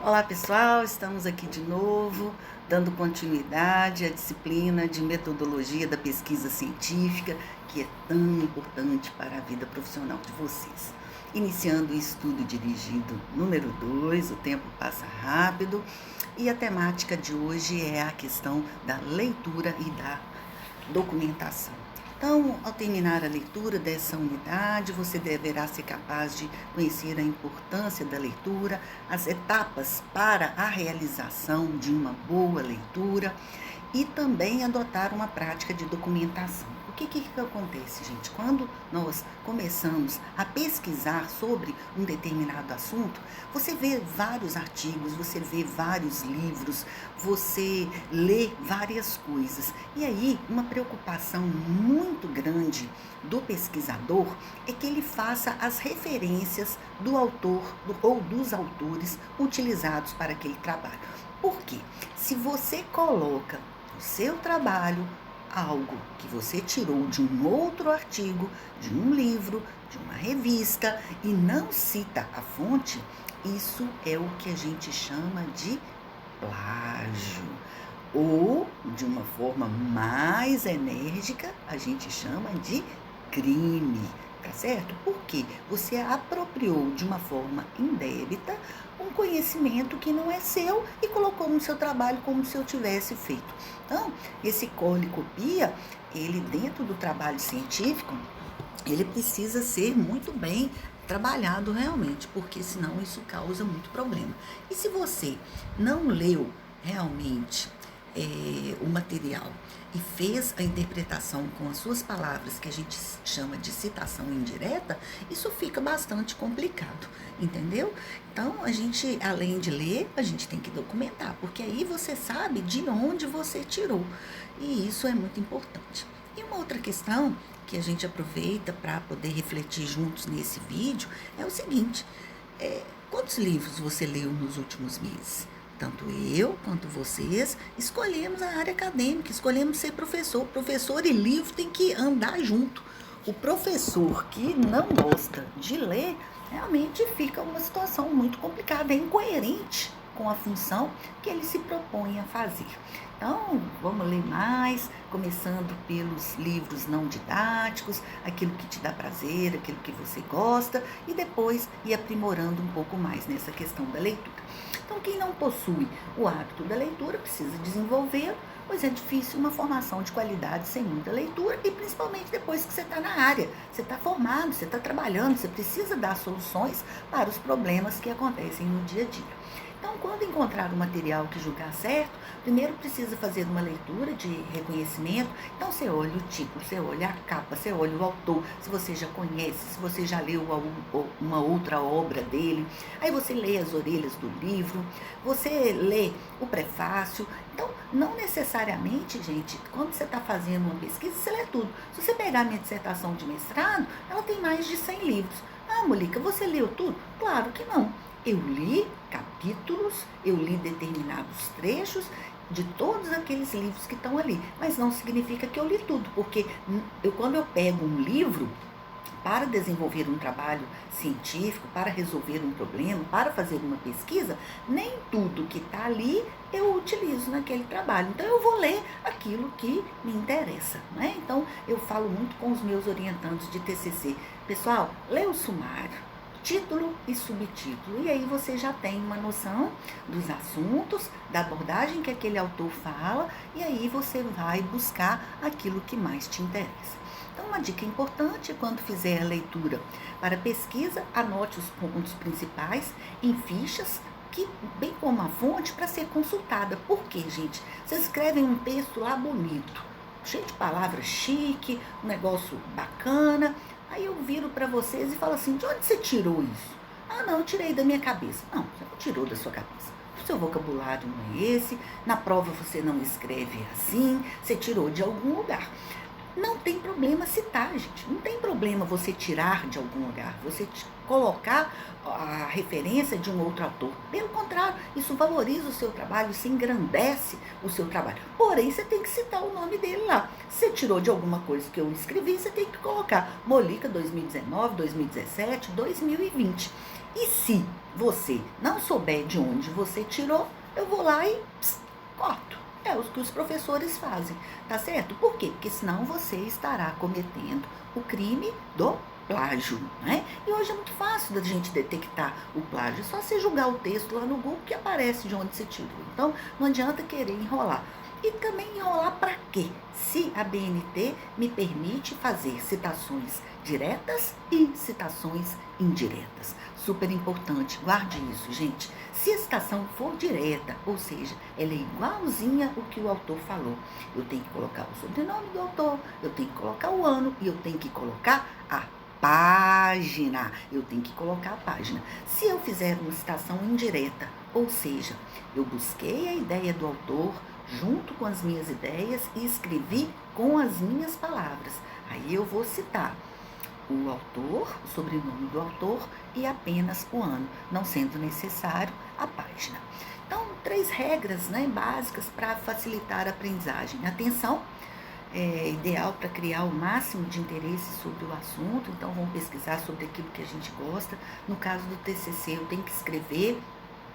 Olá pessoal, estamos aqui de novo, dando continuidade à disciplina de metodologia da pesquisa científica, que é tão importante para a vida profissional de vocês. Iniciando o estudo dirigido número 2, o tempo passa rápido, e a temática de hoje é a questão da leitura e da documentação. Então, ao terminar a leitura dessa unidade, você deverá ser capaz de conhecer a importância da leitura, as etapas para a realização de uma boa leitura e também adotar uma prática de documentação. O que acontece, gente? Quando nós começamos a pesquisar sobre um determinado assunto, você vê vários artigos, você vê vários livros, você lê várias coisas. E aí, uma preocupação muito grande do pesquisador é que ele faça as referências do autor ou dos autores utilizados para aquele trabalho. Por quê? Se você coloca no seu trabalho algo que você tirou de um outro artigo, de um livro, de uma revista e não cita a fonte, isso é o que a gente chama de plágio. Ou, de uma forma mais enérgica, a gente chama de crime, tá certo? Porque você apropriou de uma forma indébita um conhecimento que não é seu e colocou no seu trabalho como se eu tivesse feito. Então, esse cole copia, ele dentro do trabalho científico, ele precisa ser muito bem trabalhado realmente, porque senão isso causa muito problema. E se você não leu realmente o material e fez a interpretação com as suas palavras, que a gente chama de citação indireta, isso fica bastante complicado, entendeu? Então, a gente, além de ler, a gente tem que documentar, porque aí você sabe de onde você tirou, e isso é muito importante. E uma outra questão que a gente aproveita para poder refletir juntos nesse vídeo é o seguinte: quantos livros você leu nos últimos meses? Tanto eu quanto vocês escolhemos a área acadêmica, escolhemos ser professor. Professor e livro tem que andar junto. O professor que não gosta de ler, realmente fica uma situação muito complicada, é incoerente com a função que ele se propõe a fazer. Então, vamos ler mais, começando pelos livros não didáticos, aquilo que te dá prazer, aquilo que você gosta, e depois ir aprimorando um pouco mais nessa questão da leitura. Então, quem não possui o hábito da leitura precisa desenvolver, pois é difícil uma formação de qualidade sem muita leitura, e principalmente depois que você está na área, você está formado, você está trabalhando, você precisa dar soluções para os problemas que acontecem no dia a dia. Então, quando encontrar o material que julgar certo, primeiro precisa fazer uma leitura de reconhecimento. Então, você olha o título, você olha a capa, você olha o autor, se você já conhece, se você já leu uma outra obra dele. Aí você lê as orelhas do livro, você lê o prefácio. Então, não necessariamente, gente, quando você está fazendo uma pesquisa, você lê tudo. Se você pegar a minha dissertação de mestrado, ela tem mais de 100 livros. Ah, Molica, você leu tudo? Claro que não. Eu li capítulos, eu li determinados trechos de todos aqueles livros que estão ali, mas não significa que eu li tudo, porque quando eu pego um livro para desenvolver um trabalho científico, para resolver um problema, para fazer uma pesquisa, nem tudo que está ali eu utilizo naquele trabalho. Então, eu vou ler aquilo que me interessa, né? Então, eu falo muito com os meus orientandos de TCC. Pessoal, lê o sumário, título e subtítulo, e aí você já tem uma noção dos assuntos, da abordagem que aquele autor fala, e aí você vai buscar aquilo que mais te interessa. Então, uma dica importante: quando fizer a leitura para pesquisa, anote os pontos principais em fichas, que, bem como a fonte, para ser consultada. Por quê, gente? Vocês escrevem um texto lá bonito, cheio de palavras chique, um negócio bacana. Aí eu viro para vocês e falo assim: de onde você tirou isso? Ah, não, eu tirei da minha cabeça. Não, você não tirou da sua cabeça. O seu vocabulário não é esse, na prova você não escreve assim, você tirou de algum lugar. Não tem problema citar, gente. Não tem problema você tirar de algum lugar, você colocar a referência de um outro autor. Pelo contrário, isso valoriza o seu trabalho, isso engrandece o seu trabalho. Porém, você tem que citar o nome dele lá. Se você tirou de alguma coisa que eu escrevi, você tem que colocar Molica 2019, 2017, 2020. E se você não souber de onde você tirou, eu vou lá e corto. É o que os professores fazem, tá certo? Por quê? Porque senão você estará cometendo o crime do plágio, né? E hoje é muito fácil da gente detectar o plágio, é só você jogar o texto lá no Google que aparece de onde você tirou. Então, não adianta querer enrolar. E também enrolar para quê? Se a BNT me permite fazer citações diretas e citações indiretas. Super importante, guarde isso, gente. Se a citação for direta, ou seja, ela é igualzinha o que o autor falou, eu tenho que colocar o sobrenome do autor, eu tenho que colocar o ano e eu tenho que colocar a página. Eu tenho que colocar a página. Se eu fizer uma citação indireta, ou seja, eu busquei a ideia do autor junto com as minhas ideias e escrevi com as minhas palavras, aí eu vou citar o autor, o sobrenome do autor e apenas o ano, não sendo necessário a página. Então, 3 regras, né, básicas para facilitar a aprendizagem. Atenção, é ideal para criar o máximo de interesse sobre o assunto, então vamos pesquisar sobre aquilo que a gente gosta. No caso do TCC, eu tenho que escrever,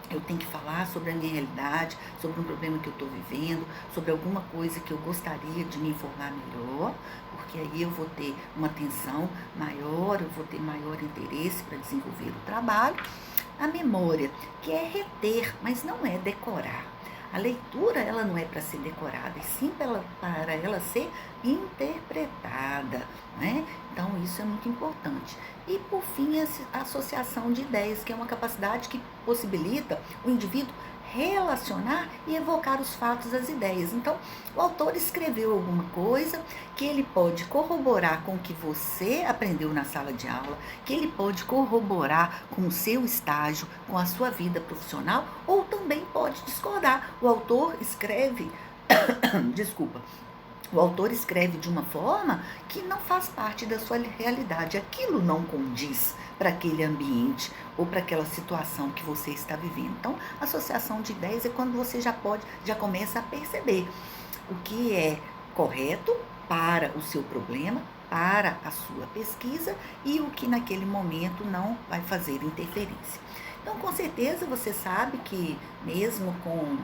eu tenho que falar sobre a minha realidade, sobre um problema que eu estou vivendo, sobre alguma coisa que eu gostaria de me informar melhor, porque aí eu vou ter uma atenção maior, eu vou ter maior interesse para desenvolver o trabalho. A memória, que é reter, mas não é decorar. A leitura, ela não é para ser decorada, e sim para ela ser interpretada, né? Então, isso é muito importante. E, por fim, a associação de ideias, que é uma capacidade que possibilita o indivíduo relacionar e evocar os fatos das ideias. Então, o autor escreveu alguma coisa que ele pode corroborar com o que você aprendeu na sala de aula, que ele pode corroborar com o seu estágio, com a sua vida profissional, ou também pode discordar. O autor escreve, desculpa, o autor escreve de uma forma que não faz parte da sua realidade. Aquilo não condiz para aquele ambiente ou para aquela situação que você está vivendo. Então, associação de ideias é quando você já começa a perceber o que é correto para o seu problema, para a sua pesquisa e o que naquele momento não vai fazer interferência. Então, com certeza você sabe que mesmo com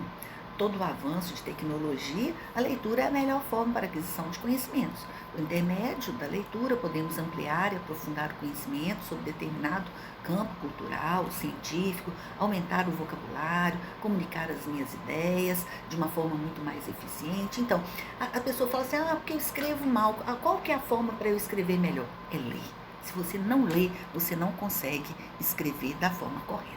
todo o avanço de tecnologia, a leitura é a melhor forma para a aquisição de conhecimentos. No intermédio da leitura, podemos ampliar e aprofundar o conhecimento sobre determinado campo cultural, científico, aumentar o vocabulário, comunicar as minhas ideias de uma forma muito mais eficiente. Então, a pessoa fala assim, porque eu escrevo mal. Qual que é a forma para eu escrever melhor? É ler. Se você não lê, você não consegue escrever da forma correta.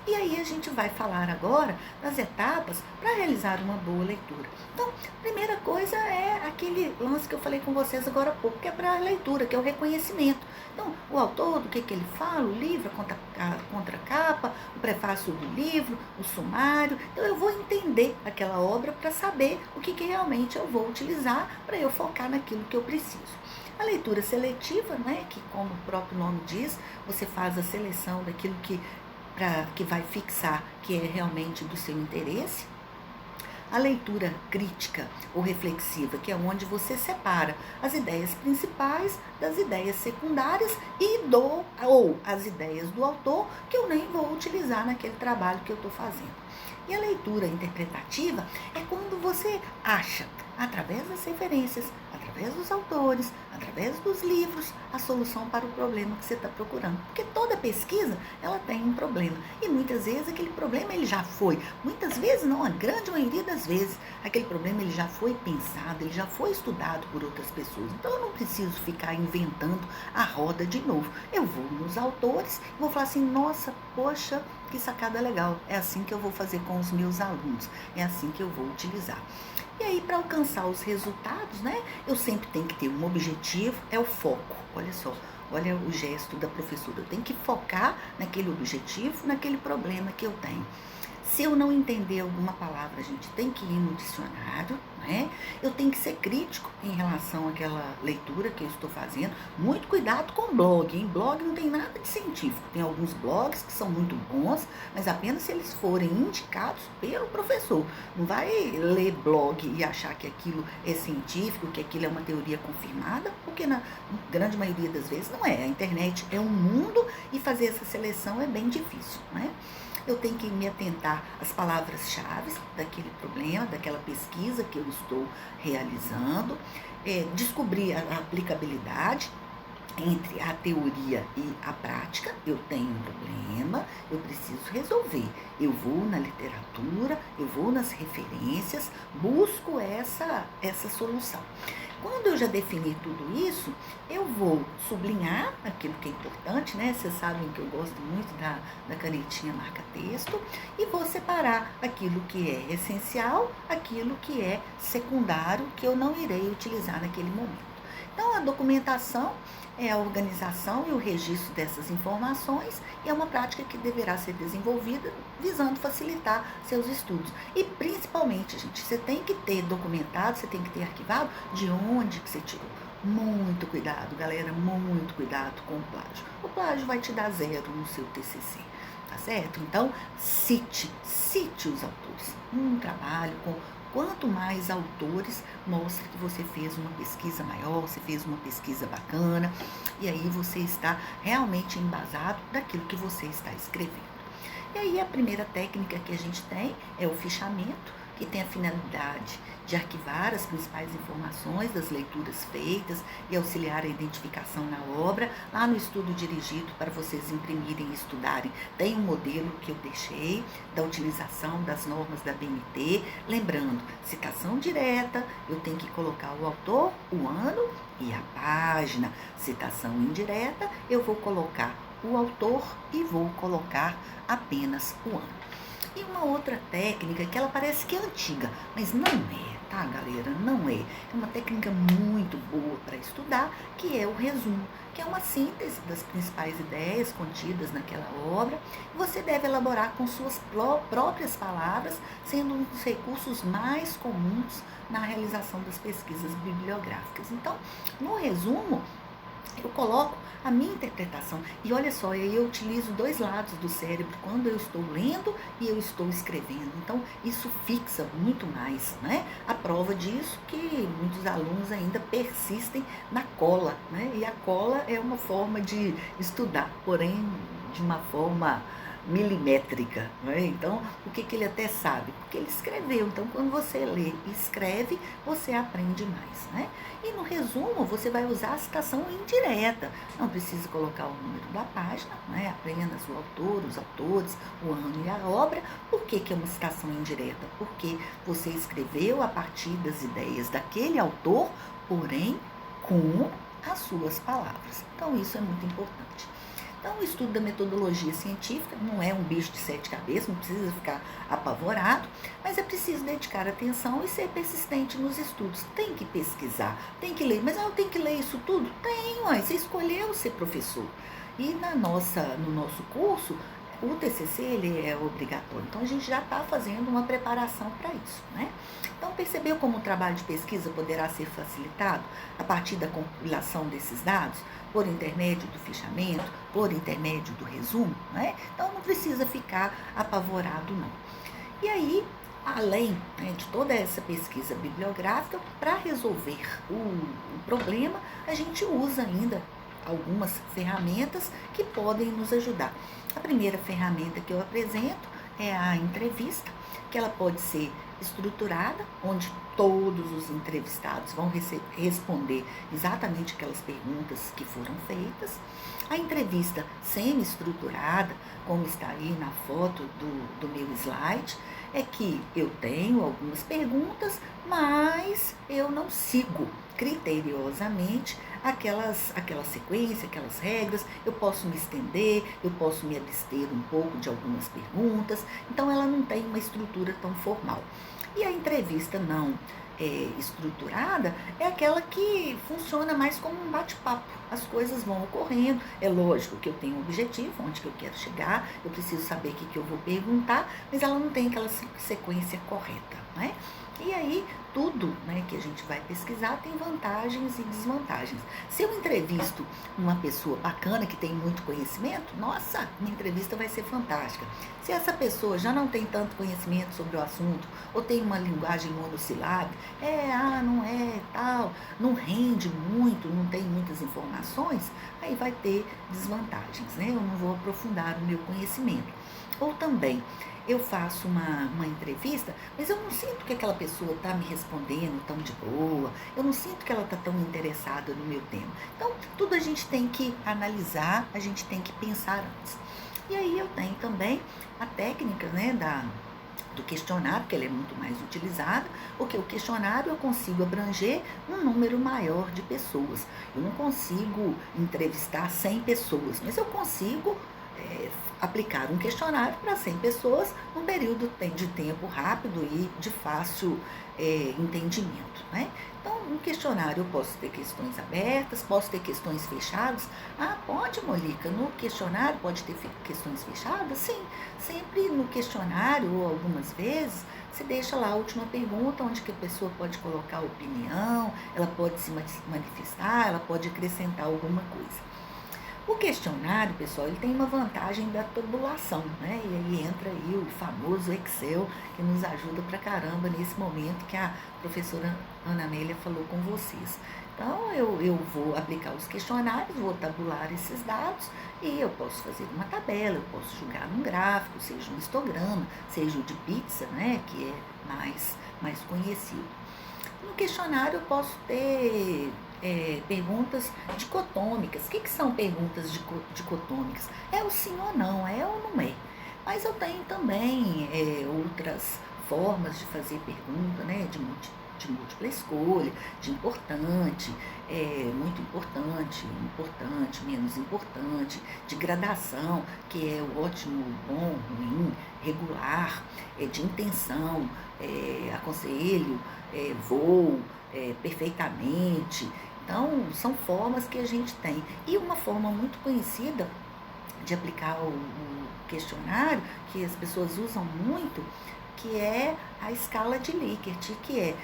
E aí a gente vai falar agora das etapas para realizar uma boa leitura. Então, a primeira coisa é aquele lance que eu falei com vocês agora há pouco, que é para a leitura, que é o reconhecimento. Então, o autor, do que ele fala, o livro, a contracapa, o prefácio do livro, o sumário. Então, eu vou entender aquela obra para saber o que realmente eu vou utilizar para eu focar naquilo que eu preciso. A leitura seletiva, né, que como o próprio nome diz, você faz a seleção daquilo que vai fixar que é realmente do seu interesse. A leitura crítica ou reflexiva, que é onde você separa as ideias principais das ideias secundárias ou as ideias do autor, que eu nem vou utilizar naquele trabalho que eu estou fazendo. E a leitura interpretativa é quando você acha, através das referências, através dos autores, através dos livros, a solução para o problema que você está procurando. Porque toda pesquisa, ela tem um problema. E muitas vezes aquele problema ele já foi. Muitas vezes não, a grande maioria das vezes, aquele problema ele já foi pensado, ele já foi estudado por outras pessoas. Então eu não preciso ficar inventando a roda de novo. Eu vou nos autores e vou falar assim, nossa, poxa, que sacada legal. É assim que eu vou fazer com os meus alunos. É assim que eu vou utilizar. E aí, para alcançar os resultados, né, eu sempre tenho que ter um objetivo, é o foco. Olha só, olha o gesto da professora. Eu tenho que focar naquele objetivo, naquele problema que eu tenho. Se eu não entender alguma palavra, a gente tem que ir no dicionário, né? Eu tenho que ser crítico em relação àquela leitura que eu estou fazendo. Muito cuidado com blog, hein? Blog não tem nada de científico. Tem alguns blogs que são muito bons, mas apenas se eles forem indicados pelo professor. Não vai ler blog e achar que aquilo é científico, que aquilo é uma teoria confirmada, porque na grande maioria das vezes não é. A internet é um mundo e fazer essa seleção é bem difícil, né? Eu tenho que me atentar às palavras-chave daquele problema, daquela pesquisa que eu estou realizando, descobrir a aplicabilidade entre a teoria e a prática. Eu tenho um problema, eu preciso resolver. Eu vou na literatura, eu vou nas referências, busco essa solução. Quando eu já definir tudo isso, eu vou sublinhar aquilo que é importante, né? Vocês sabem que eu gosto muito da canetinha marca-texto, e vou separar aquilo que é essencial, aquilo que é secundário, que eu não irei utilizar naquele momento. Então, a documentação é a organização e o registro dessas informações, e é uma prática que deverá ser desenvolvida visando facilitar seus estudos. E principalmente, gente, você tem que ter documentado, você tem que ter arquivado de onde que você tirou. Muito cuidado, galera, muito cuidado com o plágio. O plágio vai te dar 0 no seu TCC, tá certo? Então, cite os autores. Um trabalho com... Quanto mais autores, mostra que você fez uma pesquisa maior, você fez uma pesquisa bacana, e aí você está realmente embasado daquilo que você está escrevendo. E aí a primeira técnica que a gente tem é o fichamento, que tem a finalidade de arquivar as principais informações das leituras feitas e auxiliar a identificação na obra. Lá no estudo dirigido para vocês imprimirem e estudarem, tem um modelo que eu deixei da utilização das normas da BNT. Lembrando, citação direta, eu tenho que colocar o autor, o ano e a página. Citação indireta, eu vou colocar o autor e vou colocar apenas o ano. E uma outra técnica que ela parece que é antiga, mas não é, tá, galera? Não é. É uma técnica muito boa para estudar, que é o resumo, que é uma síntese das principais ideias contidas naquela obra. E você deve elaborar com suas próprias palavras, sendo um dos recursos mais comuns na realização das pesquisas bibliográficas. Então, no resumo, eu coloco a minha interpretação. E olha só, eu utilizo 2 lados do cérebro quando eu estou lendo e eu estou escrevendo. Então, isso fixa muito mais, né? A prova disso que muitos alunos ainda persistem na cola, né? E a cola é uma forma de estudar, porém de uma forma milimétrica, né? Então, o que ele até sabe? Porque ele escreveu. Então, quando você lê e escreve, você aprende mais, né? E no resumo, você vai usar a citação indireta. Não precisa colocar o número da página, né? Apenas o autor, os autores, o ano e a obra. Por que é uma citação indireta? Porque você escreveu a partir das ideias daquele autor, porém com as suas palavras. Então, isso é muito importante. Então, o estudo da metodologia científica não é um bicho de 7 cabeças, não precisa ficar apavorado, mas é preciso dedicar atenção e ser persistente nos estudos. Tem que pesquisar, tem que ler. Mas eu tenho que ler isso tudo? Tem, você escolheu ser professor. E no nosso curso, o TCC ele é obrigatório. Então, a gente já está fazendo uma preparação para isso, né? Então, percebeu como o trabalho de pesquisa poderá ser facilitado a partir da compilação desses dados, por intermédio do fichamento, por intermédio do resumo, né? Então, não precisa ficar apavorado, não. E aí, além, né, de toda essa pesquisa bibliográfica, para resolver o problema, a gente usa ainda algumas ferramentas que podem nos ajudar. A primeira ferramenta que eu apresento é a entrevista, que ela pode ser estruturada, onde todos os entrevistados vão responder exatamente aquelas perguntas que foram feitas. A entrevista semi-estruturada, como está aí na foto do meu slide, é que eu tenho algumas perguntas, mas eu não sigo criteriosamente aquela sequência, aquelas regras. Eu posso me estender, eu posso me abster um pouco de algumas perguntas, então ela não tem uma estrutura tão formal. E a entrevista não estruturada é aquela que funciona mais como um bate-papo. As coisas vão ocorrendo, é lógico que eu tenho um objetivo, onde que eu quero chegar, eu preciso saber o que eu vou perguntar, mas ela não tem aquela sequência correta, né? E aí, tudo, né, que a gente vai pesquisar tem vantagens e desvantagens. Se eu entrevisto uma pessoa bacana que tem muito conhecimento, nossa, minha entrevista vai ser fantástica. Se essa pessoa já não tem tanto conhecimento sobre o assunto, ou tem uma linguagem monossilábica, não é, tal, não rende muito, não tem muitas informações, aí vai ter desvantagens, né? Eu não vou aprofundar o meu conhecimento. Ou também, eu faço uma entrevista, mas eu não sinto que aquela pessoa está me respondendo tão de boa, eu não sinto que ela está tão interessada no meu tema. Então, tudo a gente tem que analisar, a gente tem que pensar antes. E aí eu tenho também a técnica, né, do questionário, que ele é muito mais utilizado, porque o questionário eu consigo abranger um número maior de pessoas. Eu não consigo entrevistar 100 pessoas, mas eu consigo aplicar um questionário para 100 pessoas num período de tempo rápido e de fácil entendimento, né? Então, no questionário eu posso ter questões abertas, posso ter questões fechadas. Ah, pode, Molica, no questionário pode ter questões fechadas? Sim, sempre no questionário ou algumas vezes você deixa lá a última pergunta, onde que a pessoa pode colocar opinião, ela pode se manifestar, ela pode acrescentar alguma coisa. O questionário, pessoal, ele tem uma vantagem da tabulação, né? E aí entra aí o famoso Excel, que nos ajuda pra caramba nesse momento que a professora Ana Amélia falou com vocês. Então, eu vou aplicar os questionários, vou tabular esses dados e eu posso fazer uma tabela, eu posso jogar num gráfico, seja um histograma, seja o de pizza, né? Que é mais conhecido. No questionário eu posso ter perguntas dicotômicas. O que são perguntas dicotômicas? É o sim ou não, é ou não é. Mas eu tenho também outras formas de fazer pergunta, né? De múltipla escolha, de importante, muito importante, importante, menos importante, de gradação, que é o ótimo, bom, ruim, regular, de intenção, aconselho, vou, perfeitamente. Então, são formas que a gente tem. E uma forma muito conhecida de aplicar o questionário, que as pessoas usam muito, que é a escala de Likert, que é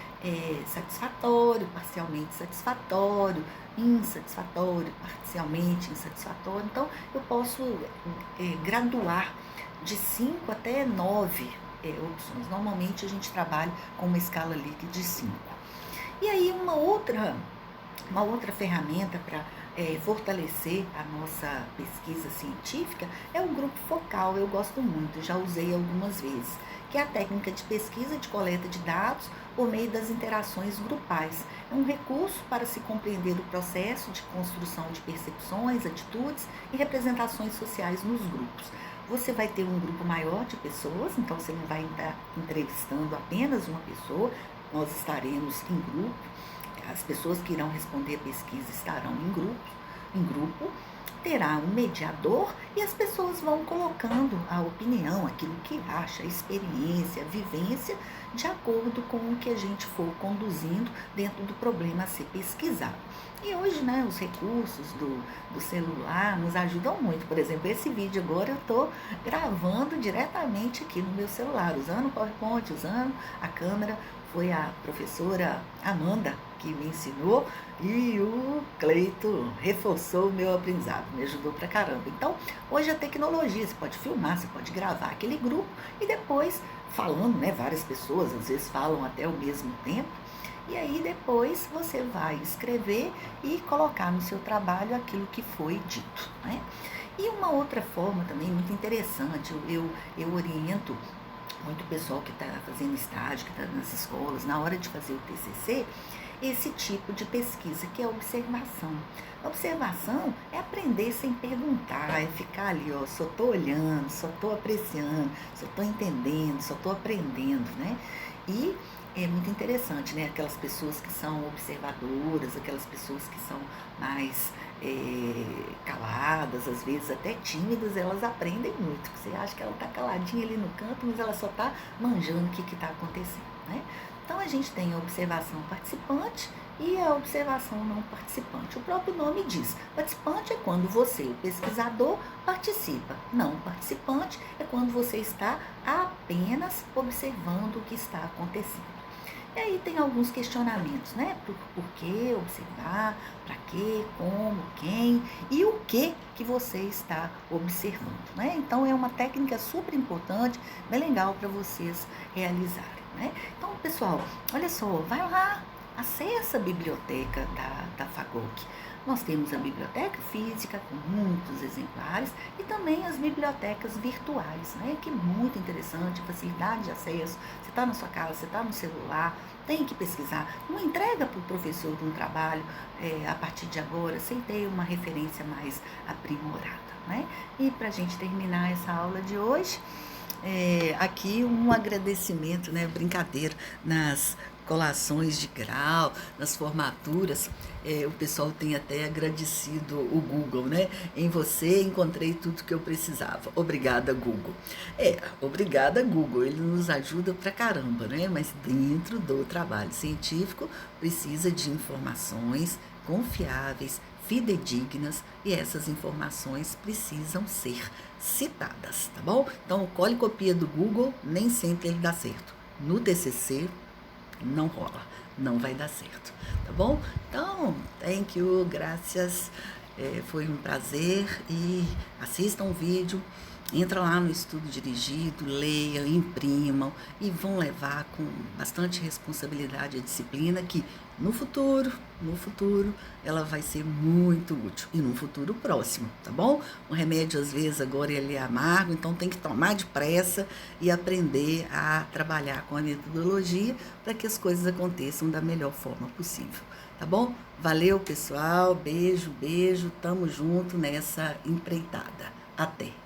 satisfatório, parcialmente satisfatório, insatisfatório, parcialmente insatisfatório. Então, eu posso graduar de 5 até 9 opções. Normalmente, a gente trabalha com uma escala Likert de 5. E aí, uma outra ferramenta para fortalecer a nossa pesquisa científica é o grupo focal. Eu gosto muito, já usei algumas vezes, que é a técnica de pesquisa de coleta de dados por meio das interações grupais. É um recurso para se compreender o processo de construção de percepções, atitudes e representações sociais nos grupos. Você vai ter um grupo maior de pessoas, então você não vai estar entrevistando apenas uma pessoa, nós estaremos em grupo. As pessoas que irão responder a pesquisa estarão em grupo, terá um mediador e as pessoas vão colocando a opinião, aquilo que acha, a experiência, a vivência, de acordo com o que a gente for conduzindo dentro do problema a ser pesquisado. E hoje, né, os recursos do celular nos ajudam muito. Por exemplo, esse vídeo agora eu estou gravando diretamente aqui no meu celular, usando o PowerPoint, usando a câmera. Foi a professora Amanda que me ensinou e o Cleito reforçou o meu aprendizado, me ajudou pra caramba. Então, hoje a tecnologia, você pode filmar, você pode gravar aquele grupo e depois falando, né, várias pessoas, às vezes falam até ao mesmo tempo, e aí depois você vai escrever e colocar no seu trabalho aquilo que foi dito, né? E uma outra forma também muito interessante, eu oriento muito pessoal que está fazendo estágio, que está nas escolas, na hora de fazer o TCC, esse tipo de pesquisa, que é a observação. A observação é aprender sem perguntar, é ficar ali, ó, só estou olhando, só estou apreciando, só estou entendendo, só estou aprendendo, né? E é muito interessante, né? Aquelas pessoas que são observadoras, aquelas pessoas que são mais caladas, às vezes até tímidas, elas aprendem muito. Você acha que ela está caladinha ali no canto, mas ela só está manjando o que está acontecendo, né? Então, a gente tem a observação participante e a observação não participante. O próprio nome diz, participante é quando você, o pesquisador, participa. Não participante é quando você está apenas observando o que está acontecendo. E aí tem alguns questionamentos, né? Por que observar, para quê, como, quem e o que você está observando, né? Então é uma técnica super importante, bem legal para vocês realizarem, né? Então, pessoal, olha só, vai lá, acessa a biblioteca da FAGOC. Nós temos a biblioteca física com muitos exemplares e também as bibliotecas virtuais, né? Que é muito interessante, facilidade de acesso. Você está na sua casa, você está no celular, tem que pesquisar. Não entrega para o professor de um trabalho a partir de agora sem ter uma referência mais aprimorada, né? E para a gente terminar essa aula de hoje, aqui um agradecimento, né? Brincadeira, nas colações de grau, nas formaturas, o pessoal tem até agradecido o Google, né? Em você encontrei tudo que eu precisava. Obrigada, Google. Obrigada, Google. Ele nos ajuda pra caramba, né? Mas dentro do trabalho científico precisa de informações confiáveis, fidedignas, e essas informações precisam ser citadas, tá bom? Então, cole e copia do Google, nem sempre ele dá certo. No TCC, não rola, não vai dar certo, tá bom? Então, thank you, graças, foi um prazer, e assistam o vídeo, entra lá no estudo dirigido, leiam, imprimam e vão levar com bastante responsabilidade a disciplina que no futuro, ela vai ser muito útil e no futuro próximo, tá bom? O remédio às vezes agora ele é amargo, então tem que tomar depressa e aprender a trabalhar com a metodologia para que as coisas aconteçam da melhor forma possível, tá bom? Valeu, pessoal, beijo, tamo junto nessa empreitada. Até!